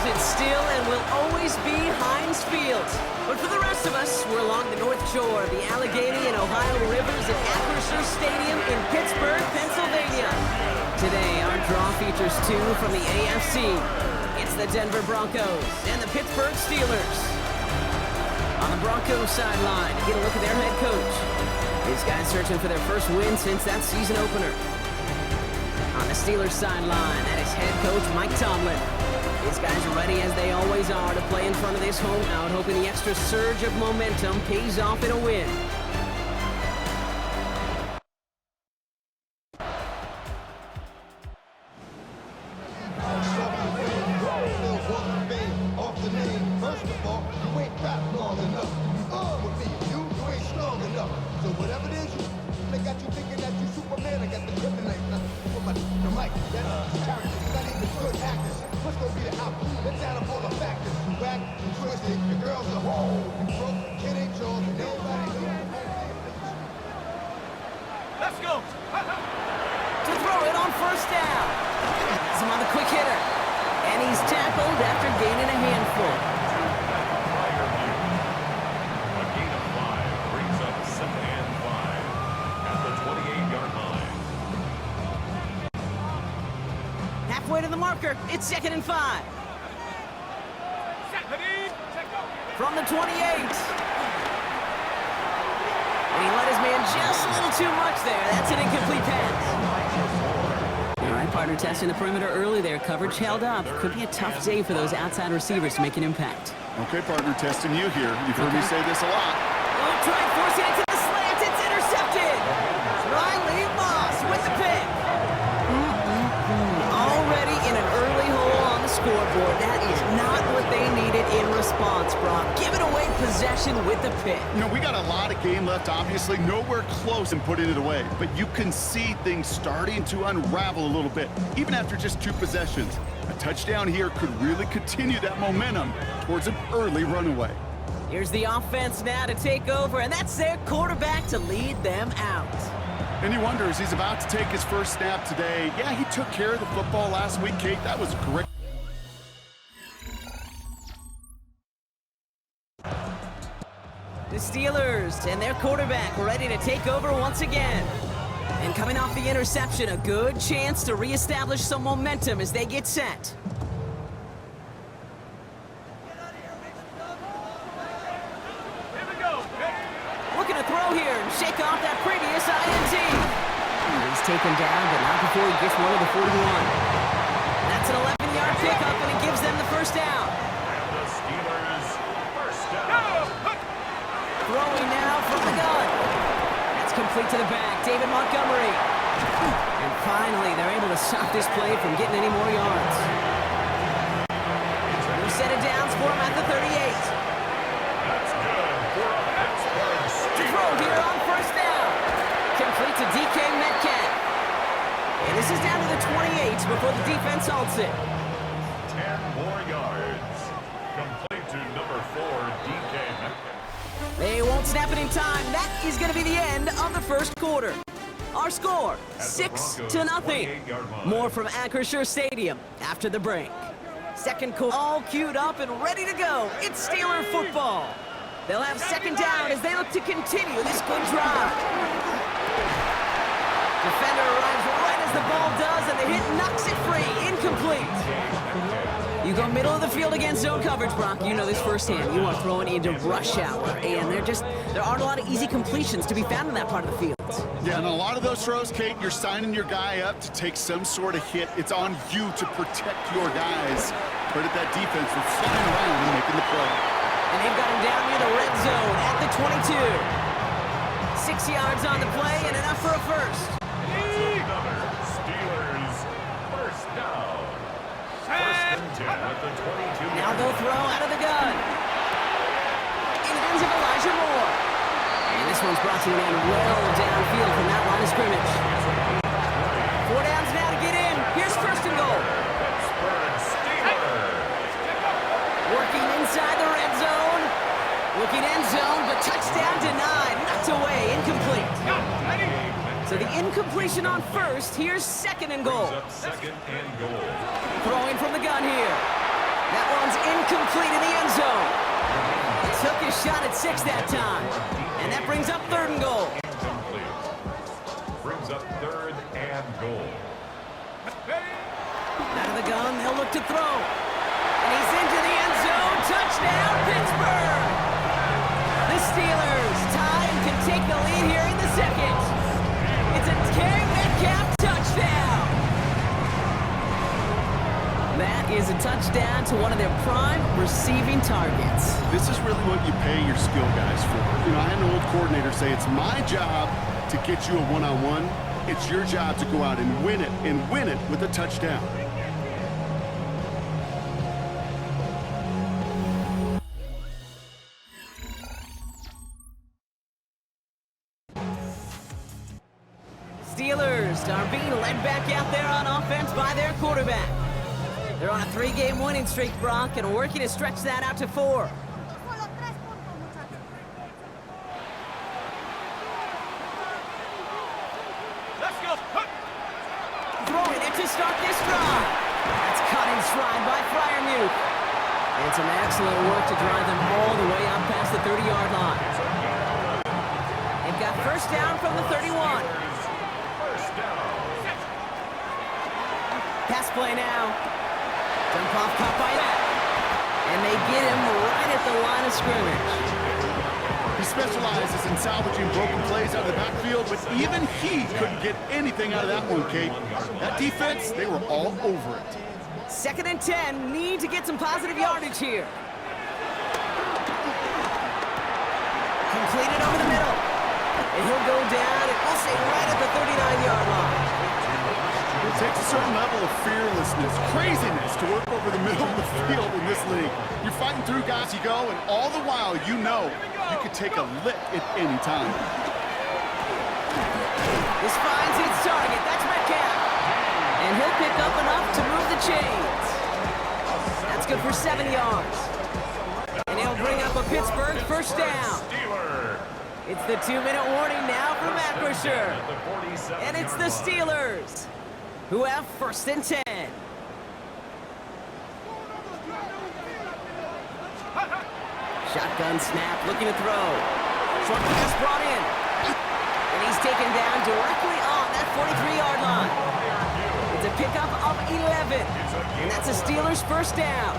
it's still and will always be Heinz Field. But for the rest of us, we're along the North Shore of the Allegheny and Ohio Rivers at Acrisure Stadium in Pittsburgh, Pennsylvania. Today, our draw features two from the AFC. It's the Denver Broncos and the Pittsburgh Steelers. On the Broncos sideline, to get a look at their head coach. These guys searching for their first win since that season opener. On the Steelers sideline, that is head coach Mike Tomlin. These guys are ready as they always are to play in front of this home crowd, hoping the extra surge of momentum pays off in a win. Let's go! To throw it on first down. He's him on the quick hitter. And he's tackled after gaining a handful. A gain of 5 brings up 2nd and 5 at the 28-yard line. Halfway to the marker, it's 2nd and 5. From the 28. And he let his man just a little too much there. That's an incomplete pass. All right, partner testing the perimeter early there. Coverage held up. Could be a tough day for those outside receivers to make an impact. Okay, partner testing you here. You've heard me say this a lot. Oh, try and force it into the slant. It's intercepted. Riley Moss with the pick. Already in an early hole on the scoreboard. That is not what they needed in response, Brock. Giving away possession with the pick. You know, we got a lot of game left, obviously. Nowhere close in putting it away. But you can see things starting to unravel a little bit, even after just 2 possessions. A touchdown here could really continue that momentum towards an early runaway. Here's the offense now to take over, and that's their quarterback to lead them out. And you wonder, as he's about to take his first snap today, yeah, he took care of the football last week, Kate. That was great. The Steelers and their quarterback ready to take over once again. And coming off the interception, a good chance to reestablish some momentum as they get set. Looking to throw here and shake off that previous INT. He's taken down, but not before he gets one of the 41. That's an 11-yard pickup, and it gives them the first down. And the Steelers first down. Throwing now from the gun. That's complete to the back, David Montgomery. And finally, they're able to stop this play from getting any more yards. No set of downs for him at the 38. That's good for a Pittsburgh To throw here on first down. Complete to DK Metcalf. And this is down to the 28 before the defense halts it. 10 more yards. Complete to number 4, DK Metcalf. They won't snap it in time. That is going to be the end of the first quarter. Our score, 6-0. More from Acrisure Stadium after the break. Second quarter, all queued up and ready to go. It's Steeler football. They'll have second down as they look to continue this good drive. Defender arrives right as the ball does, and the hit knocks it free. Incomplete. You go middle of the field against zone coverage, Brock. You know this firsthand. You are throwing into rush hour, and there aren't a lot of easy completions to be found in that part of the field. Yeah, and a lot of those throws, Kate, you're signing your guy up to take some sort of hit. It's on you to protect your guys. Credit that defense for flying around and making the play. And they've got him down near the red zone at the 22. 6 yards on the play and enough for a first. Steelers first down. First and 10 at the 22. Now they'll throw out of the gun. In the hands of Elijah Moore. And this one's brought to an end well downfield from that line of scrimmage. 4 downs now to get in. Here's first and goal. Pittsburgh Steelers. Working inside the red zone. Looking end zone, but touchdown denied. Knocked away, incomplete. So the incompletion on first. Here's second and goal. Second and goal. Throwing from the gun here. That one's incomplete in the end zone. Took his shot at 6 that time. And that brings up 3rd and goal. Incomplete. Brings up 3rd and goal. Out of the gun, they'll look to throw. And he's into the end zone. Touchdown, Pittsburgh! The Steelers tie and can take the lead here in the 2nd. It's a Terry Metcalf touchdown. That is a touchdown to one of their prime receiving targets. This is really what you pay your skill guys for. You know, I had an old coordinator say it's my job to get you a one-on-one. It's your job to go out and win it with a touchdown. Steelers are being led back out there on offense by their quarterback. They're on a 3-game winning streak, Brock, and working to stretch that out to 4. Let's go. Throwing it to start this drive. That's cut in stride by Freiermuth. And some excellent work to drive them all the way up past the 30-yard line. They've got 1st down from the 31. Pass play now. Dump off caught by that. And they get him right at the line of scrimmage. He specializes in salvaging broken plays out of the backfield, but even he couldn't get anything out of that one, Kate. That defense, they were all over it. 2nd and 10, need to get some positive yardage here. Completed over the middle. And he'll go down, and we'll say right at the 39-yard line. It takes a certain level of fearlessness, craziness to work over the middle of the field in this league. You're fighting through guys you go, and all the while you know you could take a lick at any time. This finds its target. That's Metcalf. And he'll pick up enough to move the chains. That's good for 7 yards. And he'll bring up a Pittsburgh 1st down. It's the 2-minute warning now from Acrisure. And it's the Steelers who have 1st and 10. Shotgun snap, looking to throw. Short pass brought in. And he's taken down directly on that 43-yard line. It's a pickup of 11. And that's a Steelers 1st down.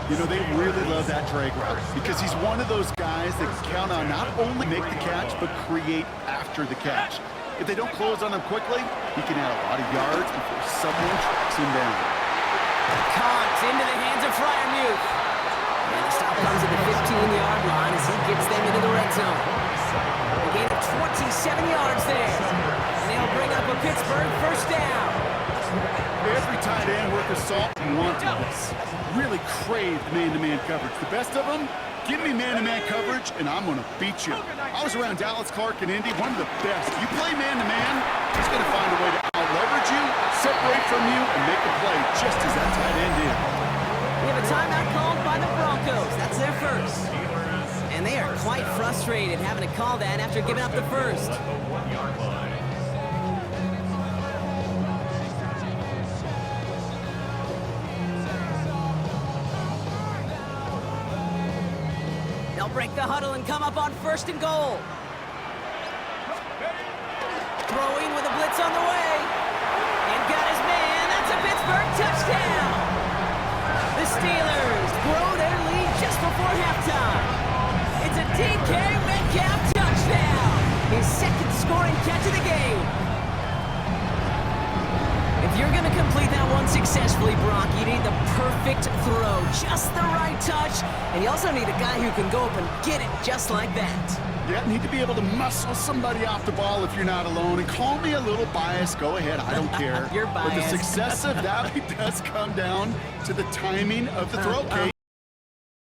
You know, they really love that drag route because he's one of those guys that can count on not only make the catch, but create after the catch. If they don't close on him quickly, he can add a lot of yards before someone tracks him down. Caught into the hands of Freiermuth. And the stop comes at the 15-yard line as he gets them into the red zone. A gain of 27 yards there. And they'll bring up a Pittsburgh 1st down. Every tight end worth his salt and wanted this. Really craved man-to-man coverage. The best of them, give me man-to-man coverage, and I'm going to beat you. I was around Dallas Clark and Indy, one of the best. You play man-to-man, he's going to find a way to out-leverage you, separate from you, and make a play just as that tight end did. We have a timeout called by the Broncos. That's their 1st. And they are quite frustrated having to call that after giving up the 1st. They'll break the huddle and come up on 1st and goal. Throwing with a blitz on the way. And got his man. That's a Pittsburgh touchdown. The Steelers grow their lead just before halftime. It's a DK Metcalf touchdown. His 2nd scoring catch of the game. If you're going to complete that one successfully, Brock, you need the perfect throw, just the right touch, and you also need a guy who can go up and get it just like that. Yeah, need to be able to muscle somebody off the ball if you're not alone. And call me a little biased. Go ahead. I don't care. You're biased. But the success of that does come down to the timing of the throw, Kate.